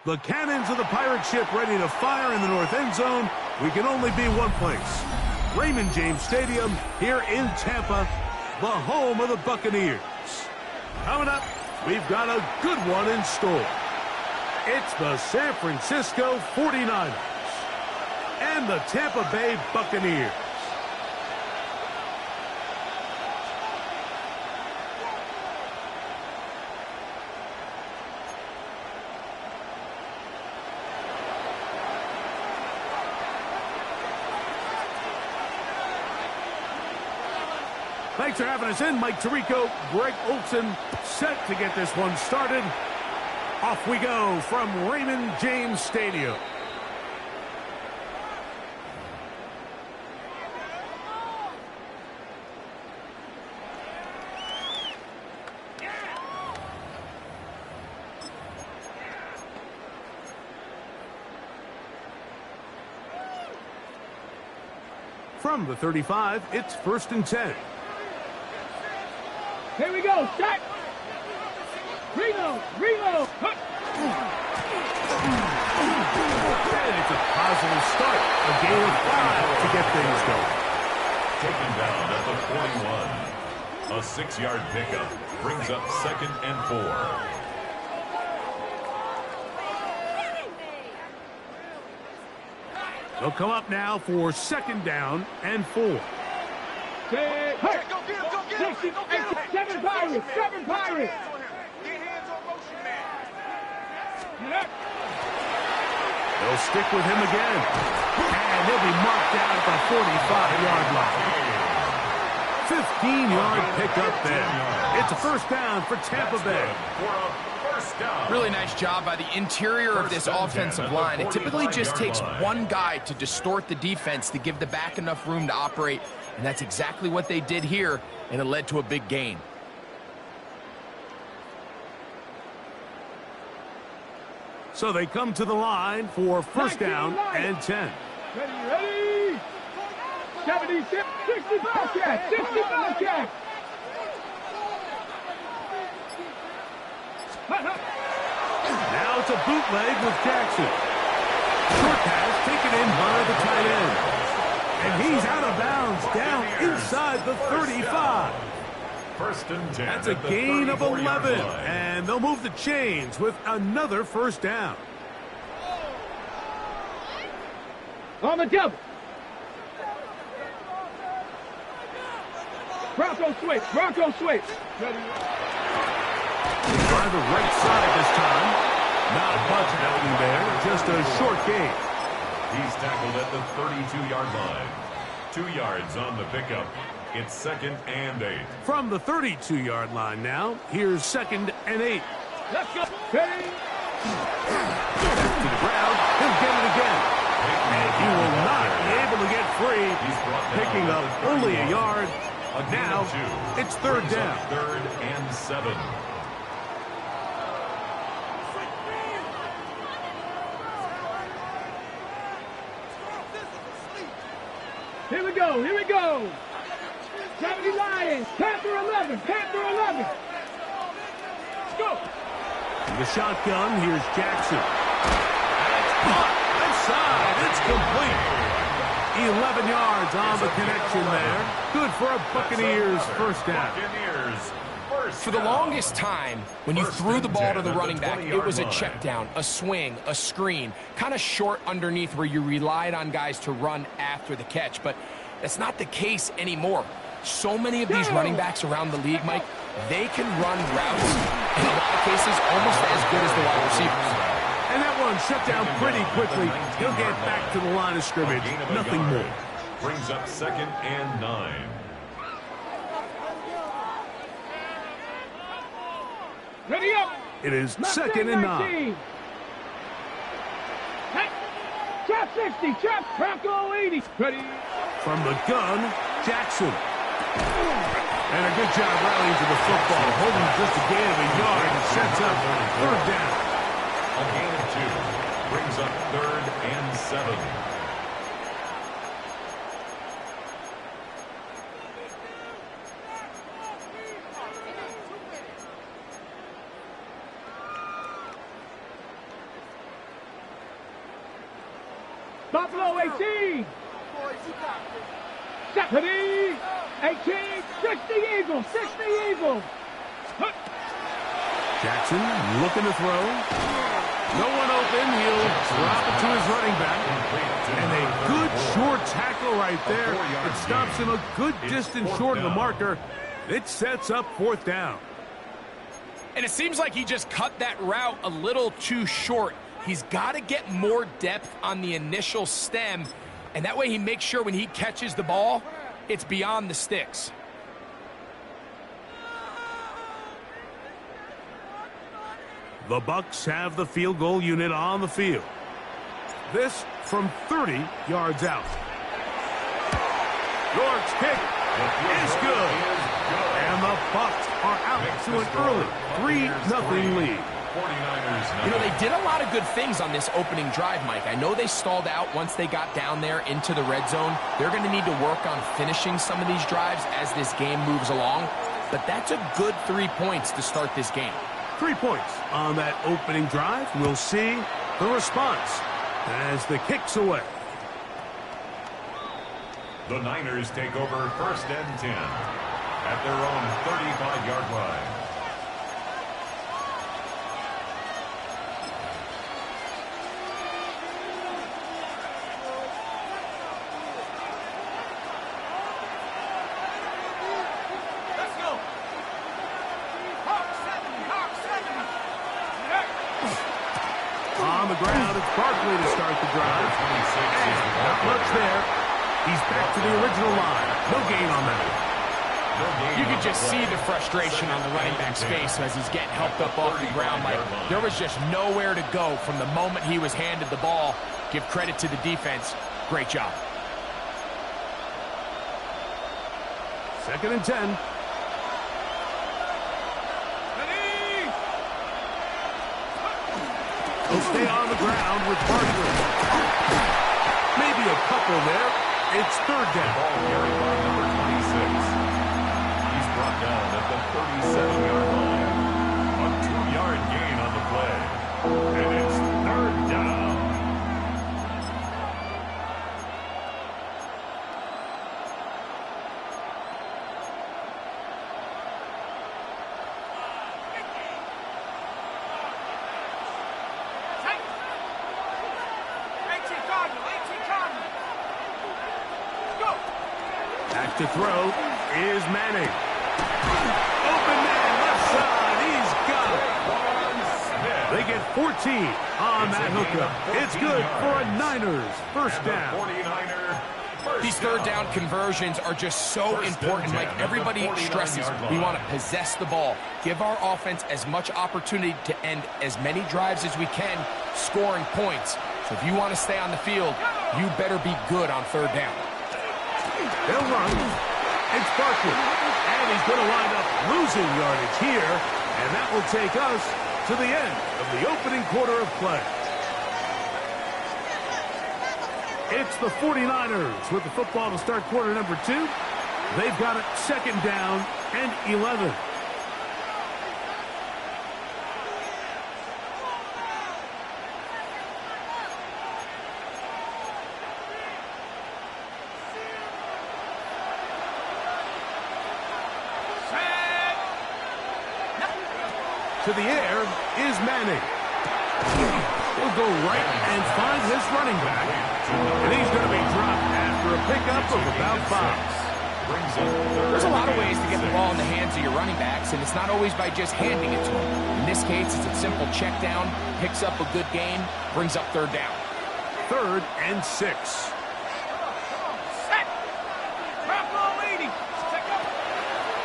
The cannons of the pirate ship ready to fire in the north end zone. We can only be one place. Raymond James Stadium here in Tampa, the home of the Buccaneers. Coming up, we've got a good one in store. It's the San Francisco 49ers and the Tampa Bay Buccaneers. Thanks for having us in. Mike Tirico, Greg Olson, set to get this one started. Off we go from Raymond James Stadium. From the 35, it's 1st and 10. Here we go, shot! Reload! Reload! And it's a positive start. A gain of 5 to get things going. Taken down at the 41. A 6-yard pickup brings up 2nd and 4. They'll come up now for 2nd down and 4. Hey, hey. Go get him, go get him. 7 Pirates, 7 Pirates. Get hands on motion, man. They'll stick with him again. And he'll be marked down at the 45-yard line. 15-yard pickup there. It's a 1st down for Tampa Bay. Really nice job by the interior of this offensive line. It typically just takes one guy to distort the defense to give the back enough room to operate. And that's exactly what they did here, and it led to a big gain. So they come to the line for 1st down and 10. Ready? 76, 65 catch, 65 catch. Now it's a bootleg with Jackson. Short pass taken in by the tight end. And he's out of bounds down inside the 35. 1st and 10. That's a gain of 11. And they'll move the chains with another 1st down. On the double. Bronco switch, Bronco switch. Ready? Try the right side this time. Not much happening there, just a short gain. He's tackled at the 32-yard line. 2 yards on the pickup. It's 2nd and 8. From the 32-yard line now, here's 2nd and 8. Let's go. Ready? To the ground, he'll get it again. And he will not be able to get free. Picking up only a yard. Now, it's 3rd down. 3rd and 7. Here we go, here we go. 70 Lions, Panther 11, Panther 11. Let's go. In the shotgun, here's Jackson. That's caught. Inside, it's complete. 11 yards on the connection there. Good for a Buccaneers 1st down. For the longest time, when you threw the ball to the running back, it was a check down, a swing, a screen, kind of short underneath where you relied on guys to run after the catch. But that's not the case anymore. So many of these running backs around the league, Mike, they can run routes, in a lot of cases, almost as good as the wide receivers. And that one shut down pretty quickly. He'll get back to the line of scrimmage. Nothing more. Brings up 2nd and 9. Ready up. It is 2nd and 9. Hey. Trap 60, trap Bronco 80. Ready. From the gun, Jackson. And a good job rallying to the football. Holding just a gain of a yard and sets up 3rd down. A gain of 2 brings up 3rd and 7. Buffalo 18. 70, 18, 60 Eagles, 60 Eagles. Jackson looking to throw. No one open. He'll drop it to his running back. And a good short tackle right there. It stops him a good distance short of the marker. It sets up 4th down. And it seems like he just cut that route a little too short. He's got to get more depth on the initial stem, and that way he makes sure when he catches the ball, it's beyond the sticks. The Bucs have the field goal unit on the field. This from 30 yards out. York's kick is good. And the Bucs are out to an early 3-0 lead. You know, they did a lot of good things on this opening drive, Mike. I know they stalled out once they got down there into the red zone. They're going to need to work on finishing some of these drives as this game moves along. But that's a good 3 points to start this game. 3 points on that opening drive. We'll see the response as the kick's away. The Niners take over 1st and 10 at their own 35-yard line. On the ground, it's Barkley to start the drive. And not much there. He's back to the original line. No gain on that. You could just see the frustration on the running back's face as he's getting helped up off the ground. Like, there was just nowhere to go from the moment he was handed the ball. Give credit to the defense. Great job. 2nd and 10. He'll stay on the ground with Barkley. Maybe a couple there. It's 3rd down. Ball carried by number 26. He's brought down at the 37-yard line. A 2-yard gain on the play. And it's 3rd down. Back to throw is Manning. Open man, left side. He's got it. They get 14 on that hookup. It's good for a Niners 1st down. These 3rd down conversions are just so important. Like everybody stresses, we want to possess the ball, give our offense as much opportunity to end as many drives as we can, scoring points. So if you want to stay on the field, you better be good on 3rd down. They'll run. It's Barkley. And he's going to wind up losing yardage here. And that will take us to the end of the opening quarter of play. It's the 49ers with the football to start quarter number 2. They've got it 2nd down and 11. To the air is Manning. He'll go right and find his running back. And he's going to be dropped after a pickup of about 5. There's a lot of ways to get the ball in the hands of your running backs, and it's not always by just handing it to them. In this case, it's a simple check down, picks up a good gain, brings up 3rd down. 3rd and 6.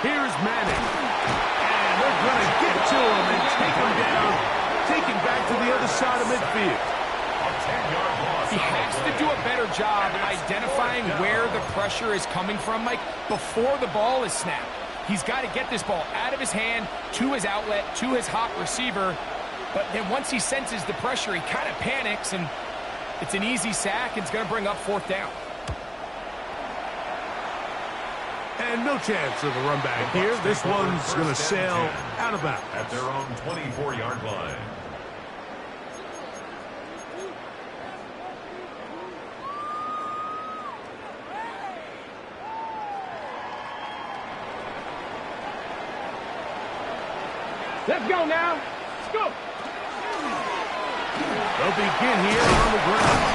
Here's Manning. And they're going to get to him and take him down, take him back to the other side of midfield. He has to do a better job identifying where the pressure is coming from, Mike, before the ball is snapped. He's got to get this ball out of his hand, to his outlet, to his hot receiver. But then once he senses the pressure, he kind of panics, and it's an easy sack. It's going to bring up 4th down. And no chance of a run back here. This one's going to sail out of bounds. At their own 24-yard line. Let's go now. Let's go. They'll begin here on the ground.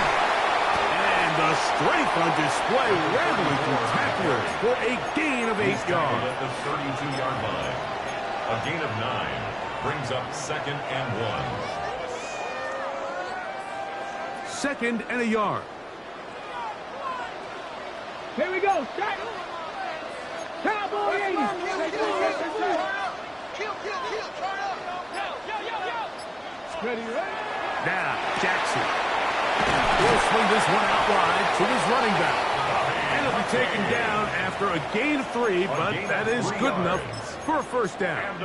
And the strength on display, rambling through tacklers for a gain of 8 yards. At the 32-yard line. A gain of 9 brings up 2nd and 1. 2nd and a yard. Here we go. Strike. Cowboy 80. Ready, ready. Now, Jackson. He'll swing this one out wide to his running back. And he'll be taken down after a gain of 3, but that is good enough for a first down.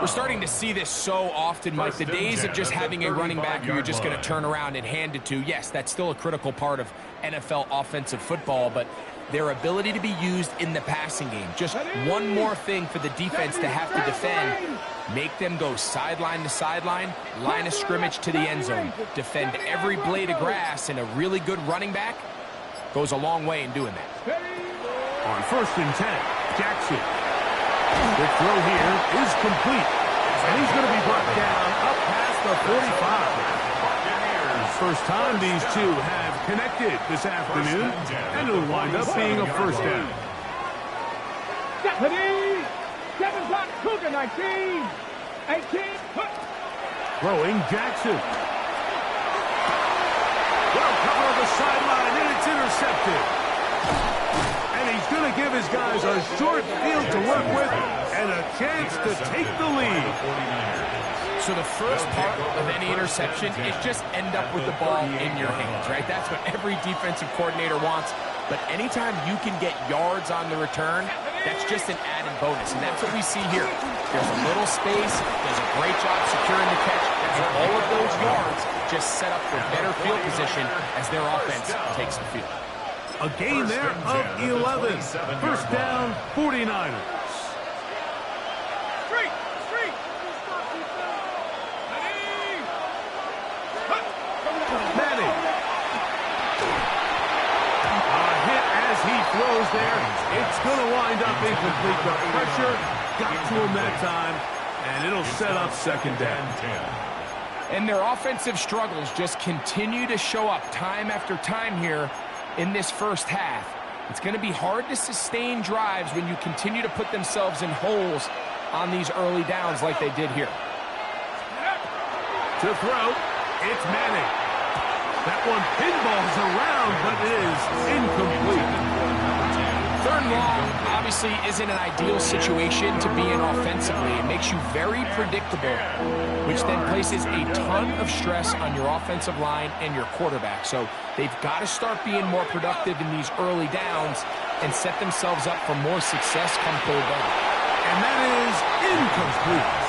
We're starting to see this so often, Mike. The days of just having a running back who you're just going to turn around and hand it to, yes, that's still a critical part of NFL offensive football, but their ability to be used in the passing game. Just one more thing for the defense to have to defend. Make them go sideline to sideline, line of scrimmage to the end zone. Defend every blade of grass, and a really good running back goes a long way in doing that. On 1st and 10, Jackson. The throw here is complete. And he's going to be brought down up past the 45. First time these two have connected this afternoon, and it'll wind up being a first down. 7 o'clock, Cougar 19. 18. Throwing Jackson. Well covered on the sideline, and it's intercepted. And he's going to give his guys a short field to work with and a chance to take the lead. So the first part of any interception is just end up with the ball in your hands, right? That's what every defensive coordinator wants. But anytime you can get yards on the return, that's just an added bonus. And that's what we see here. There's a little space, does a great job securing the catch, and all of those yards just set up for better field position as their offense takes the field. A gain there of 11. First down, 49ers. Madden. A hit as he throws there. It's going to wind up incomplete. The pressure got to him that time, and it'll set up 2nd down. And their offensive struggles just continue to show up time after time here in this first half. It's going to be hard to sustain drives when you continue to put themselves in holes on these early downs like they did here. To throw, it's Manning. That one pinballs around, but it is incomplete. 3rd and long obviously isn't an ideal situation to be in offensively. It makes you very predictable, which then places a ton of stress on your offensive line and your quarterback. So they've got to start being more productive in these early downs and set themselves up for more success come 3rd down. And that is incomplete.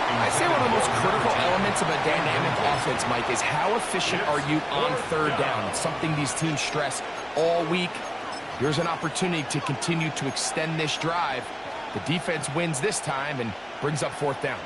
I'd say one of the most critical elements of a dynamic offense, Mike, is how efficient are you on 3rd down? It's something these teams stress all week. Here's an opportunity to continue to extend this drive. The defense wins this time and brings up 4th down.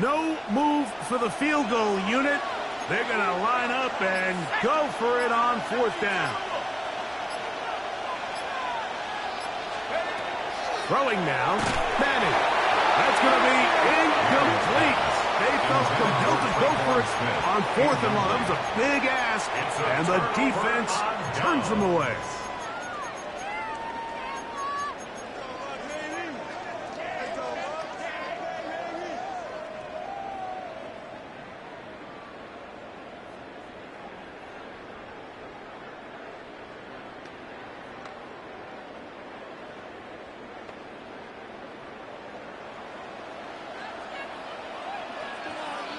No move for the field goal unit. They're going to line up and go for it on 4th down. Throwing now, Manning. That's going to be incomplete. They felt compelled to go for it on 4th and long. That was a big ask, and the defense turns them away.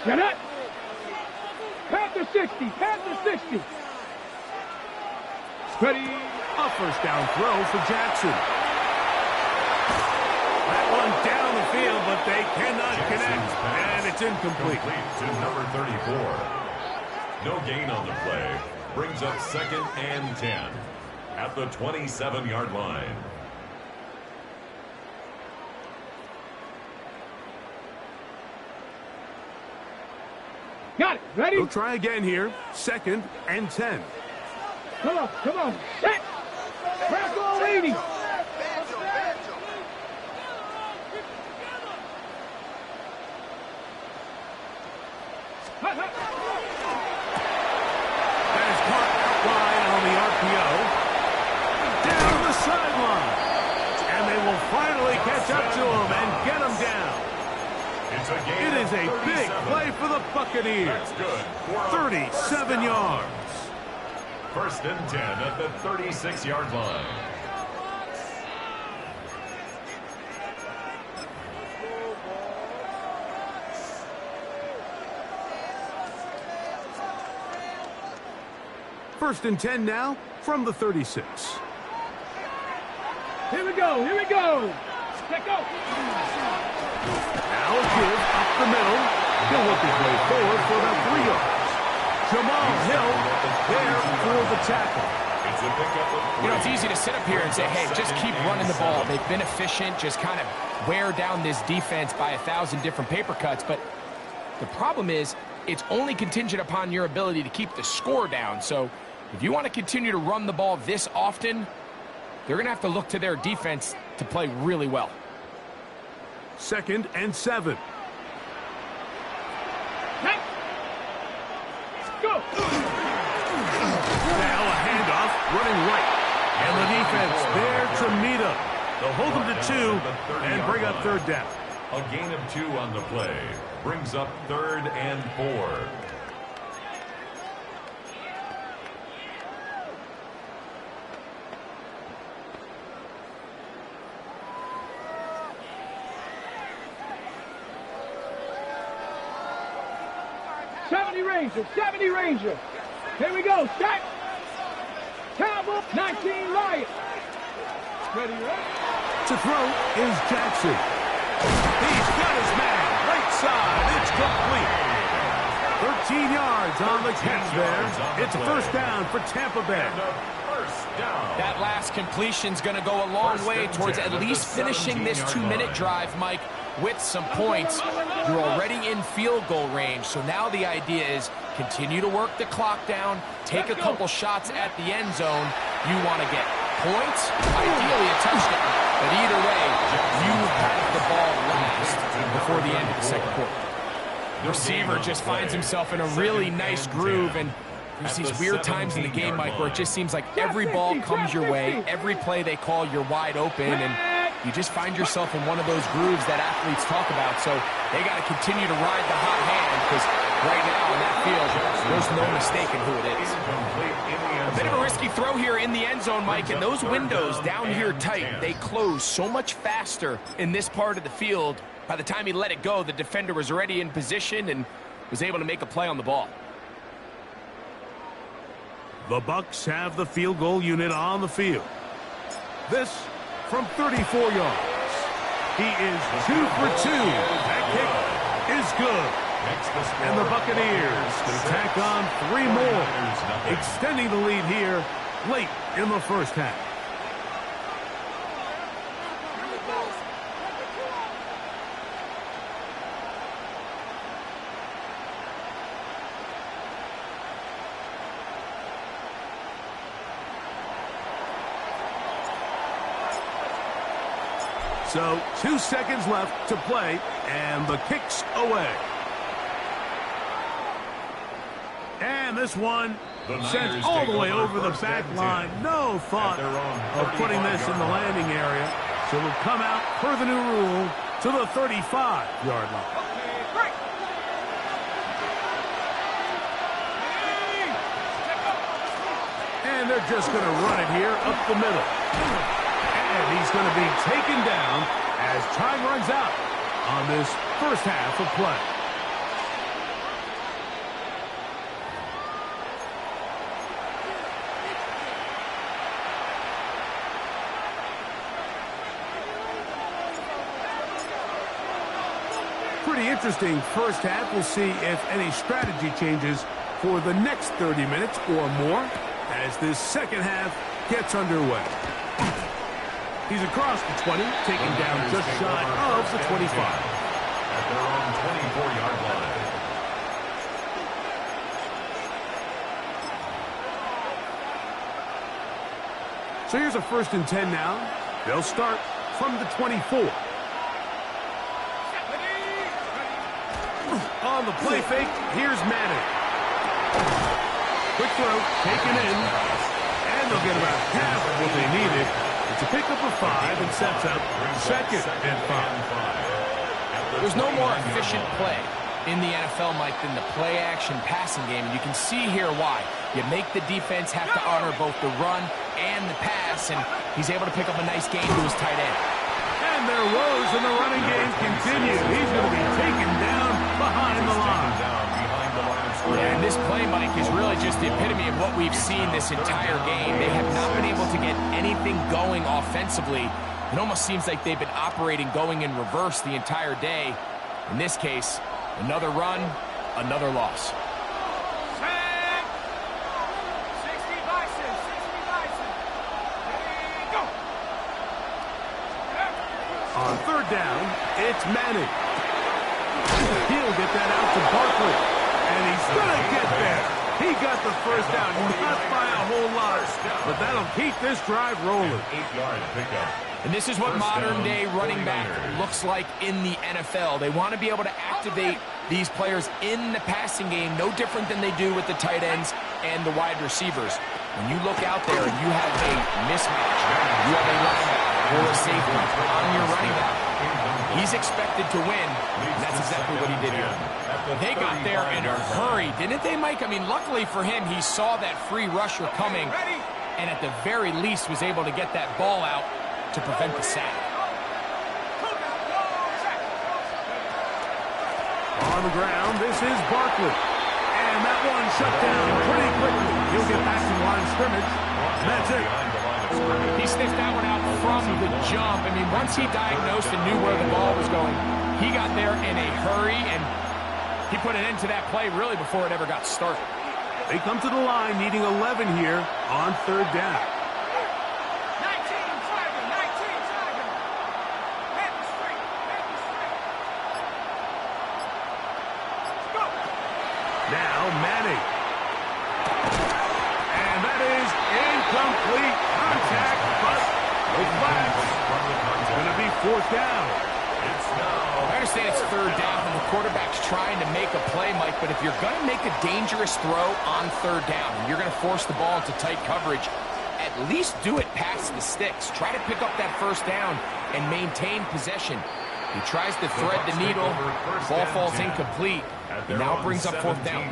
Get it. Panther 60. Panther 60. Ready. A first down throw for Jackson. That one down the field, but they cannot connect, and it's incomplete. To number 34. No gain on the play. Brings up 2nd and 10 at the 27-yard line. Got it. Ready? He'll try again here. 2nd and 10. Come on, come on. Set. Press all 80. That is caught out wide on the RPO. Down the sideline. And they will finally catch up to him and get him down. It's a gain It is of a big 37. play for the Buccaneers. That's good. 37 yards. 1st and 10 at the 36-yard line. First and 10 now from the 36. Here we go, here we go. Let go. Now a give up the middle. He'll work his way forward for about 3 yards. Jamal Hill there for the tackle. It's a pickup of 3. You know, it's easy to sit up here and say, hey, just keep running the ball. They've been efficient, just kind of wear down this defense by 1,000 different paper cuts. But the problem is it's only contingent upon your ability to keep the score down. So if you want to continue to run the ball this often, they're going to have to look to their defense to play really well. 2nd and 7. Next. Go. Now a handoff running right. And the defense there to meet him. They'll hold them to 2 and bring up 3rd down. A gain of 2 on the play. Brings up 3rd and 4. Ranger, 70 Ranger. Here we go, set. Cowboy, 19 Lion. Ready, right? To throw is Jackson. He's got his man. Right side. It's complete. 13 yards on the catch there. It's a 1st down for Tampa Bay. That last completion's going to go a long way towards at least finishing this 2-minute drive, Mike, with some points. You're already in field goal range, so now the idea is continue to work the clock down, take a couple shots at the end zone. You want to get points, ideally a touchdown, but either way, you have the ball last before the end of the 2nd quarter. The receiver just finds himself in a really nice groove, and there's these weird times in the game, Mike, where it just seems like every ball comes your way, every play they call, you're wide open, and you just find yourself in one of those grooves that athletes talk about. So they got to continue to ride the hot hand, because right now in that field, there's no mistaking who it is. A bit of a risky throw here in the end zone, Mike, and those windows down here tight, they close so much faster in this part of the field. By the time he let it go, the defender was already in position and was able to make a play on the ball. The Bucs have the field goal unit on the field. This from 34 yards. He is 2 for 2. That kick is good. And the Buccaneers can tack on 3 more, extending the lead here late in the 1st half. So 2 seconds left to play, and the kick's away. And this one sent all the way over the back line. No thought of putting this in the landing area. So we'll come out per the new rule to the 35-yard line. And they're just going to run it here up the middle. And he's going to be taken down as time runs out on this 1st half of play. Pretty interesting 1st half. We'll see if any strategy changes for the next 30 minutes or more as this 2nd half gets underway. He's across the 20, taken down just shy of the 25. At their own 24-yard line. So here's a 1st and 10 now. They'll start from the 24. On the play fake, here's Madden. Quick throw, taken in, and they'll get about half of what they needed. It's a pickup of 5 and sets up 2nd and 5. There's no more efficient play in the NFL, Mike, than the play-action passing game, and you can see here why. You make the defense have to honor both the run and the pass, and he's able to pick up a nice gain to his tight end. And their woes in the running game continue. He's going to be taken down behind the line. And this play, Mike, is really just the epitome of what we've seen this entire game. They have not been able to get anything going offensively. It almost seems like they've been operating going in reverse the entire day. In this case, another run, another loss. On 3rd down, it's Manning. He'll get that out to Barkley. And he's going to get there. He got the 1st down, not by a whole lot. But that'll keep this drive rolling. 8-yard pickup. And this is what modern-day running back looks like in the NFL. They want to be able to activate these players in the passing game, no different than they do with the tight ends and the wide receivers. When you look out there and you have a mismatch, you have a linebacker or a safety on your running back, he's expected to win, and that's exactly what he did here. They got there in a hurry, didn't they, Mike? I mean, luckily for him, he saw that free rusher coming, and at the very least was able to get that ball out to prevent the sack. On the ground, this is Barkley. And that one shut down pretty quickly. He'll get back to the line of scrimmage. That's it. He sniffed that one out from the jump. I mean, once he diagnosed and knew where the ball was going, he got there in a hurry, and he put an end to that play really before it ever got started. They come to the line needing 11 here on 3rd down. Now Manning. And that is incomplete contact, but no flags. It's going to be 4th down. I understand it's 3rd down and the quarterback's trying to make a play, Mike, but if you're going to make a dangerous throw on 3rd down and you're going to force the ball into tight coverage, at least do it past the sticks. Try to pick up that 1st down and maintain possession. He tries to thread the needle. Ball falls incomplete. And now brings up 4th down.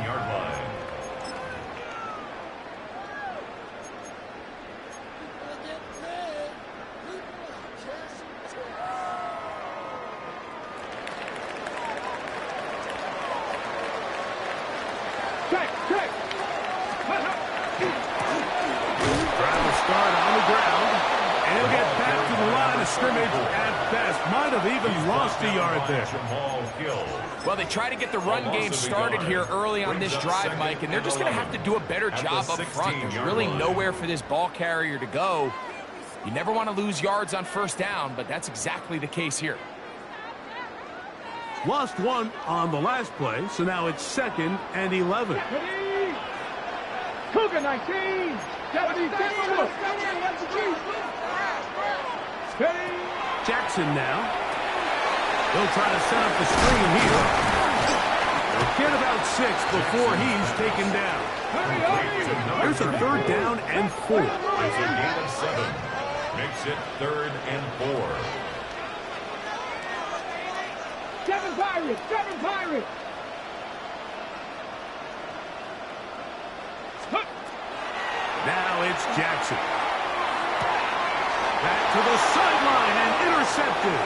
Check. Drive will start on the ground. And he'll get back to the line of scrimmage at best. Might have even lost a yard there. Well, they try to get the run game started here early on this drive, Mike, and they're just going to have to do a better job up front. There's really nowhere for this ball carrier to go. You never want to lose yards on 1st down, but that's exactly the case here. Lost 1 on the last play, so now it's 2nd and 11. Ready? Cougar 19. 70. Steady. Jackson now. They'll try to set up the screen here. They'll get about 6 before he's taken down. Here's a 3rd down and 4. It's a gain of 7. Makes it 3rd and 4. 7 Pirates. Now it's Jackson. Back to the sideline and intercepted.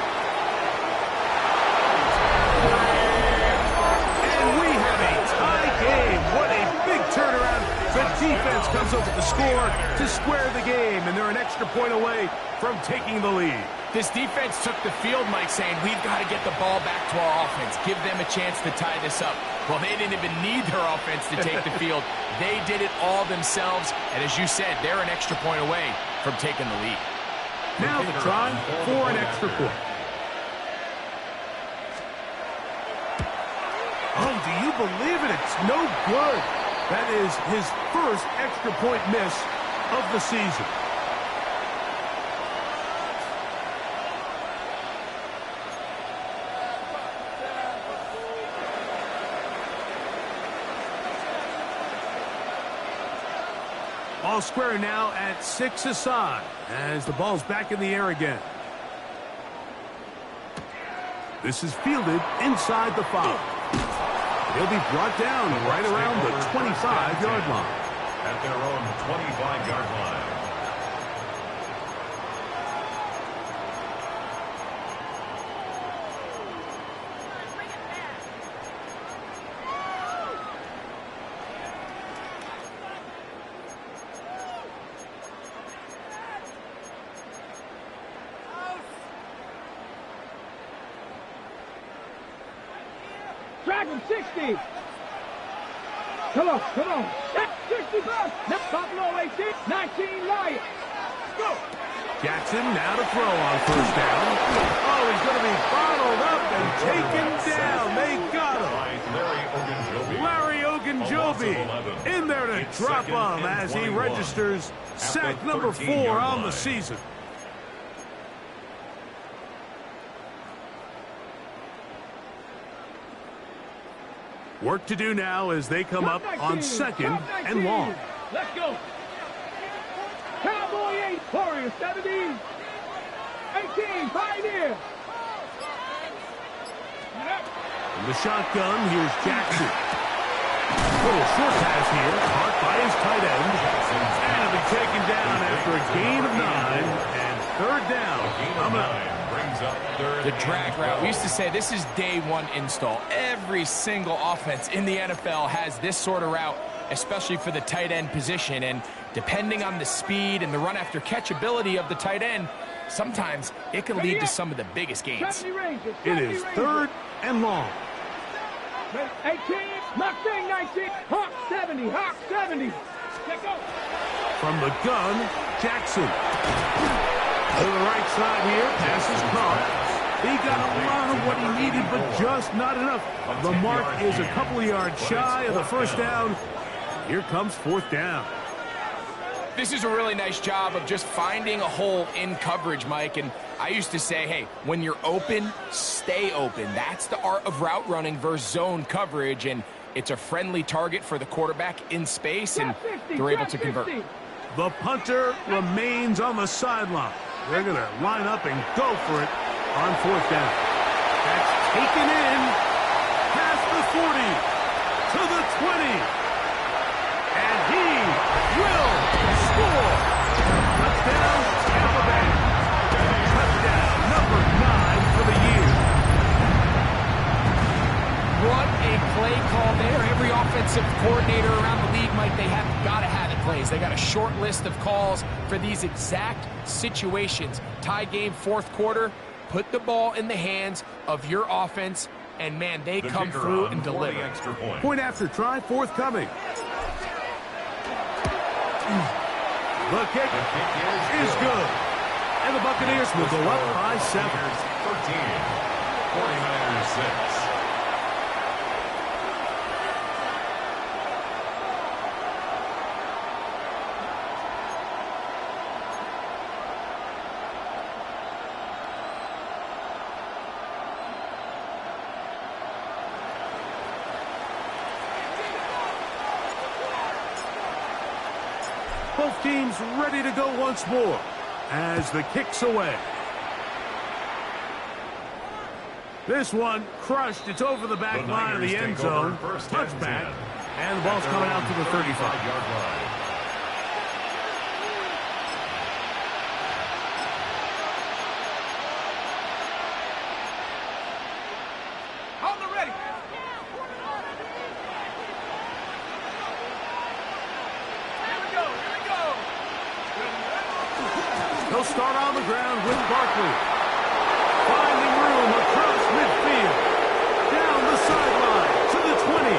And we have a tie game. What a big turnaround. The defense comes up with the score to square the game, and they're an extra point away from taking the lead. This defense took the field, Mike, saying, we've got to get the ball back to our offense. Give them a chance to tie this up. Well, they didn't even need their offense to take the field. They did it all themselves. And as you said, they're an extra point away from taking the lead. Now the try for an extra point. Oh, do you believe it? It's no good. That is his first extra point miss of the season. ball square now at 6 aside as the ball's back in the air again. This is fielded inside the 5. He'll be brought down right around the 25-yard line. At their own 25-yard line. Drag him 60. Come on, come on. 65. Buffalo 18. 19 Lions. Go. Jackson now to throw on first down. Oh, he's going to be bottled up and taken down. They got him. Larry Ogunjobi in there to drop him as he registers sack number 4 on the season. Work to do now as they come up on second and long. Let's go. Cowboy 8, Warriors 17, 18, Pioneer. In the shotgun, here's Jackson. Little short pass here, caught by his tight end. And it'll be taken down after a gain of 9 and third down. The drag route. We used to say this is day 1 install. Every single offense in the NFL has this sort of route, especially for the tight end position. And depending on the speed and the run after catch ability of the tight end, sometimes it can lead to some of the biggest gains. It is third and long. 18, Mustang 19, Hawk 70, Hawk 70. Let's go. From the gun, Jackson. To the right side here, pass is caught. He got a lot of what he needed, but just not enough. The mark is a couple of yards shy of the first down. Here comes fourth down. This is a really nice job of just finding a hole in coverage, Mike. And I used to say, hey, when you're open, stay open. That's the art of route running versus zone coverage. And it's a friendly target for the quarterback in space, and they're able to convert. The punter remains on the sideline. They're going to line up and go for it on fourth down. That's taken in past the 40 to the 20. And he will score. Touchdown, Alabama. Touchdown number 9 for the year. What a play call there. Every offensive coordinator around the league, Mike, they have got to have it plays. They got a short list of calls for these exact situations. Tie game, fourth quarter. Put the ball in the hands of your offense, and, man, they come through and deliver. Point after try, forthcoming. The kick is good. And the Buccaneers will go up by 7. 13, 49ers 6. Both teams ready to go once more as the kick's away. This one crushed. It's over the back line of the end zone. Touchback. And the ball's coming out to the 35-yard line. He'll start on the ground with Barkley. Finding room across midfield. Down the sideline to the 20.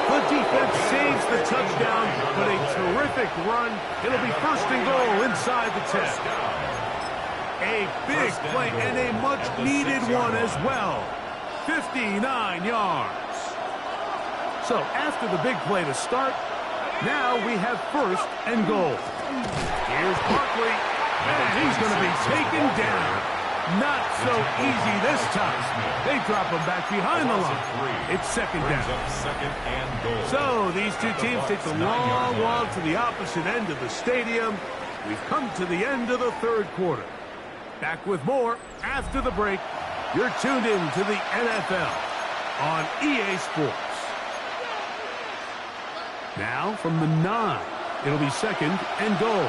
The defense saves the touchdown, but a terrific run. It'll be first and goal inside the 10. A big play and a much-needed one as well. 59 yards. So after the big play to start, now we have first and goal. Here's Barkley. And he's going to be taken down. Not so easy this time. They drop him back behind the line. It's second down. So these two teams take the long walk to the opposite end of the stadium. We've come to the end of the third quarter. Back with more after the break. You're tuned in to the NFL on EA Sports. Now from the 9, it'll be second and goal.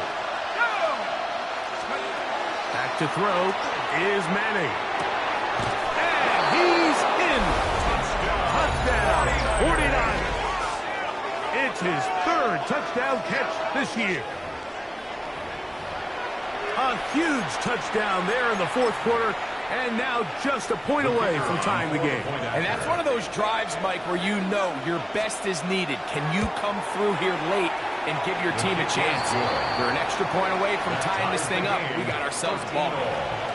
Back to throw is Manning. And he's in. Touchdown, 49ers. It's his third touchdown catch this year. A huge touchdown there in the fourth quarter, and now just a point away from tying the game. And that's one of those drives, Mike, where you know your best is needed. Can you come through here late and give your team a chance? We're an extra point away from tying this thing up. We got ourselves a ball game.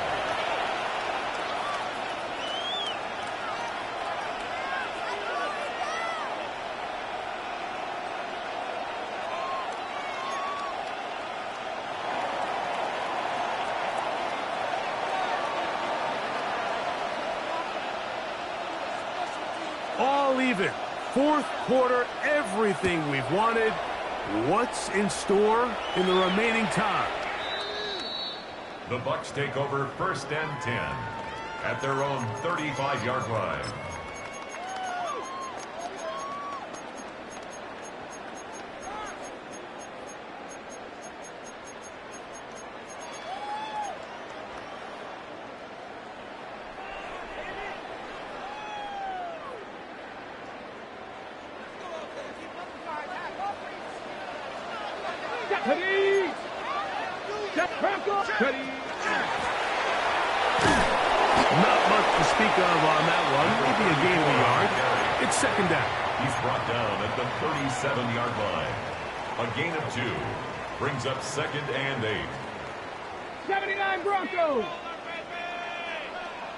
All even. Fourth quarter, everything we've wanted. What's in store in the remaining time? The Bucs take over first and 10 at their own 35-yard line. Not much to speak of on that one. Maybe a gain of a yard. It's second down. He's brought down at the 37-yard line. A gain of 2 brings up second and 8. 79 Broncos.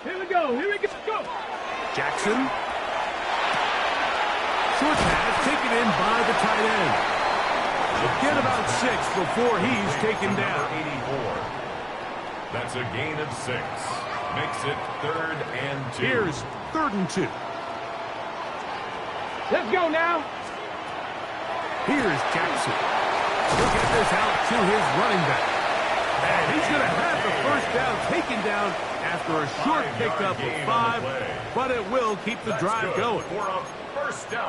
Here we go. Here we go. Jackson. Short pass taken in by the tight end. He'll get about 6 before he's taken down. 84. That's a gain of 6. Makes it third and 2. Here's third and 2. Let's go now. Here's Jackson. He'll get this out to his running back. And he's going to have the first down taken down after a short pickup of 5, but it will keep the drive going.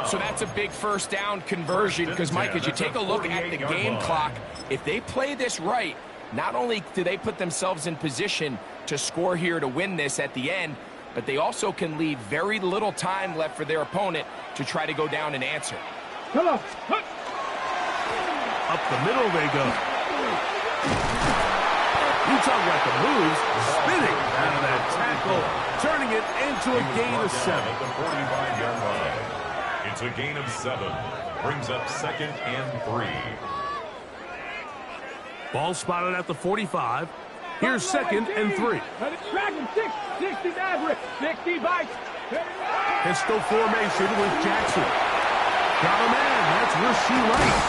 So that's a big first down conversion because, Mike, as you take a look at the game clock, if they play this right, not only do they put themselves in position to score here to win this at the end, but they also can leave very little time left for their opponent to try to go down and answer. Come on. Up the middle they go. You talk about the moves, spinning out of that tackle, turning it into a gain of 7. At the 45-yard line. It's a gain of 7. Brings up second and 3. Ball spotted at the 45. Here's second and 3. Track him. 60 average. 60 bites. Pistol formation with Jackson. Got a man. That's Rasheed Rice.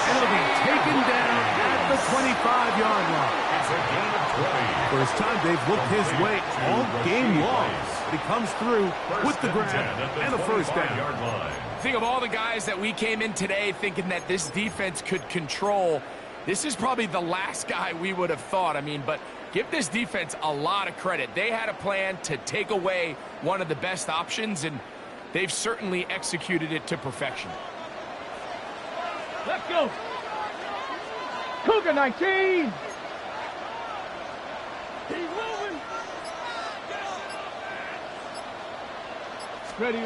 And it'll be taken down at the 25-yard line. It's a gain of 20. First time they've looked his way all game long. But he comes through with the grab and a first down. Think of all the guys that we came in today thinking that this defense could control. This is probably the last guy we would have thought. I mean, but give this defense a lot of credit. They had a plan to take away one of the best options, and they've certainly executed it to perfection. Let's go. Cougar 19. Keep moving. Ready.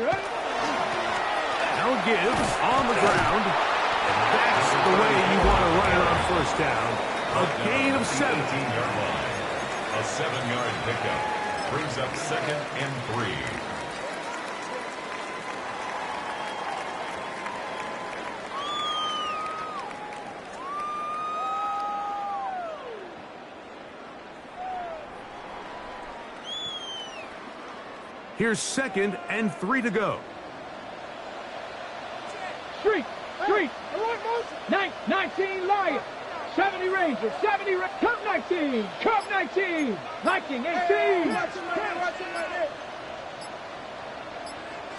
Now gives on the ground. And that's the way you want to run it on first down. A gain of 7. 17-yard line. A 7-yard pickup. Brings up second and 3. Here's second and 3 to go. Street. 19 Lions. 70 Rangers, 70 Cup 19, Cup 19, Viking 18.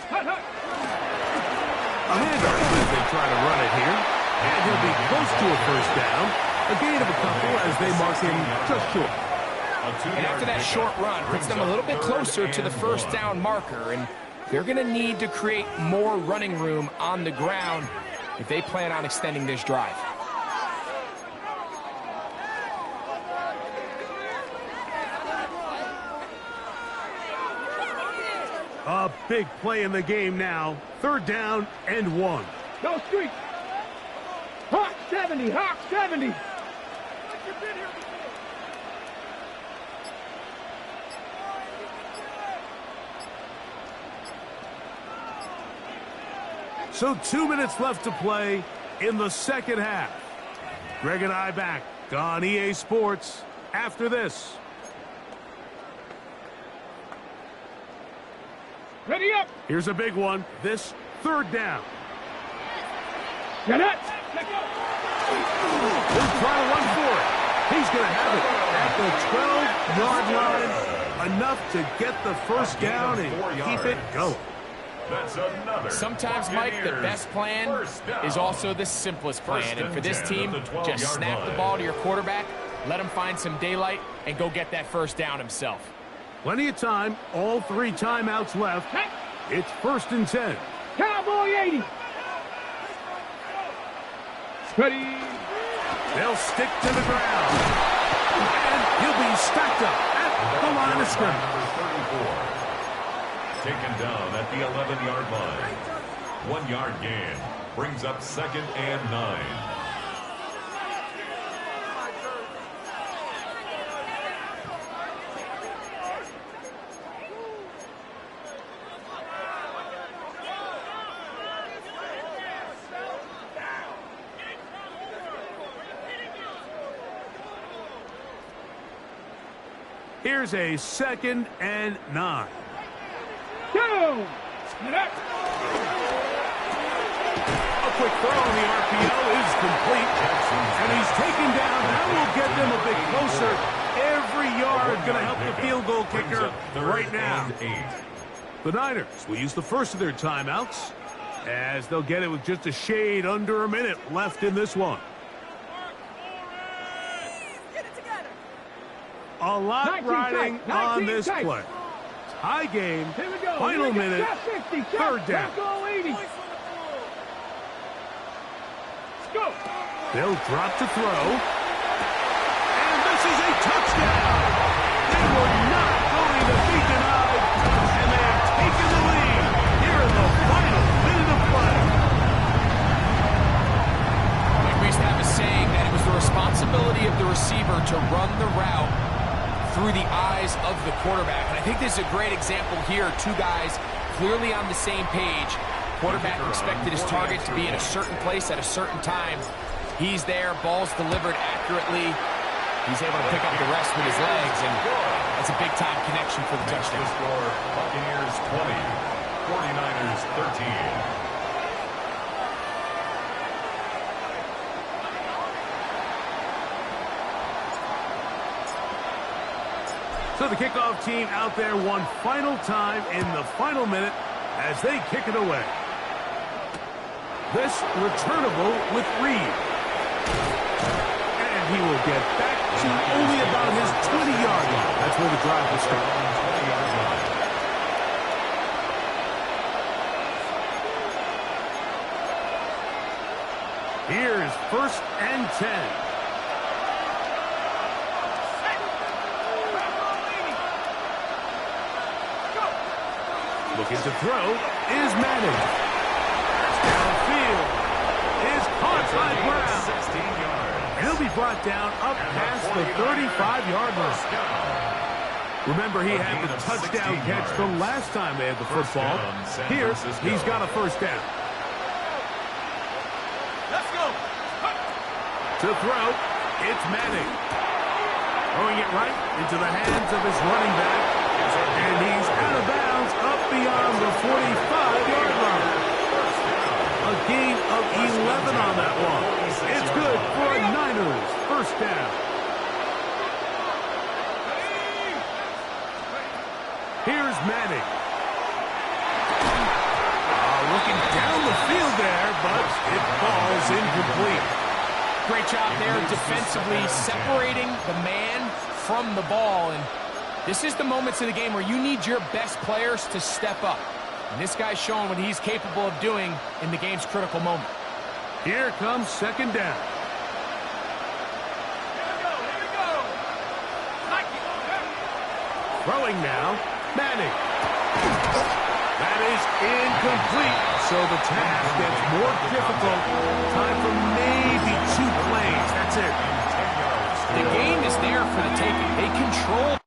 Hut, hut. A handoff as they try to run it here. And he'll be close to a first down. A gain of a couple as they mark him just short. And after that short run, puts them a little bit closer to the first down marker. And they're going to need to create more running room on the ground if they plan on extending this drive. A big play in the game now. 3rd down and 1. Go street. Hawk 70, Hawk 70. So 2 minutes left to play in the second half. Greg and I back on EA Sports after this. Ready up. Here's a big one. This 3rd down. Get it. He'll try to run for it. He's going to have it at the 12-yard line. Enough to get the first down and keep it going. That's another. Sometimes, Mike, the best plan is also the simplest plan. And for this team, just snap the ball to your quarterback, let him find some daylight, and go get that first down himself. Plenty of time. All 3 timeouts left. It's 1st and 10. Cowboy 80. Ready. They'll stick to the ground. And he'll be stacked up at the line of scrimmage. Taken down at the 11-yard line. 1-yard gain. Brings up 2nd and 9. Here's a 2nd and 9. Go. Get up. A quick throw on the RPO is complete. And he's taken down. That will get them a bit closer. Every yard going to help the field goal kicker right now. The Niners will use the first of their timeouts as they'll get it with just a shade under a minute left in this one. A lot riding on this play. High game, Here we go. final minute, 3rd down. Go 80. Let's go. They'll drop to throw. And this is a touchdown. They were not going to be denied. And they have taken the lead here in the final minute of play. Like we used to have a saying that it was the responsibility of the receiver to run the route through the eyes of the quarterback. And I think this is a great example here. 2 guys clearly on the same page. Quarterback expected his target to be in a certain place at a certain time. He's there, ball's delivered accurately. He's able to pick up the rest with his legs, and that's a big-time connection for the touchdown. Score, Buccaneers 20, 49ers 13. So the kickoff team out there one final time in the final minute as they kick it away. This returnable with Reed. And he will get back to only about his 20-yard line. That's where the drive will start. Here's 1st and 10. Looking to throw is Madden. Downfield is caught by Brown. 16 yards. And he'll be brought down up past the 35-yard line. Remember, he had the touchdown catch the last time they had the football. Here, he's got a first down. Let's go. To throw, it's Manning. Throwing it right into the hands of his running back. And he's out of bounds up beyond the 45-yard line. A gain of 11 on that one. It's good for a Niners It falls incomplete. Great job there defensively, separating the man from the ball. And this is the moments of the game where you need your best players to step up. And this guy's showing what he's capable of doing in the game's critical moment. Here comes second down. Here we go. Like it. Throwing now, Manning. That is incomplete, so the task gets more difficult. Time for maybe 2 plays. That's it. The game is there for the taking. They control.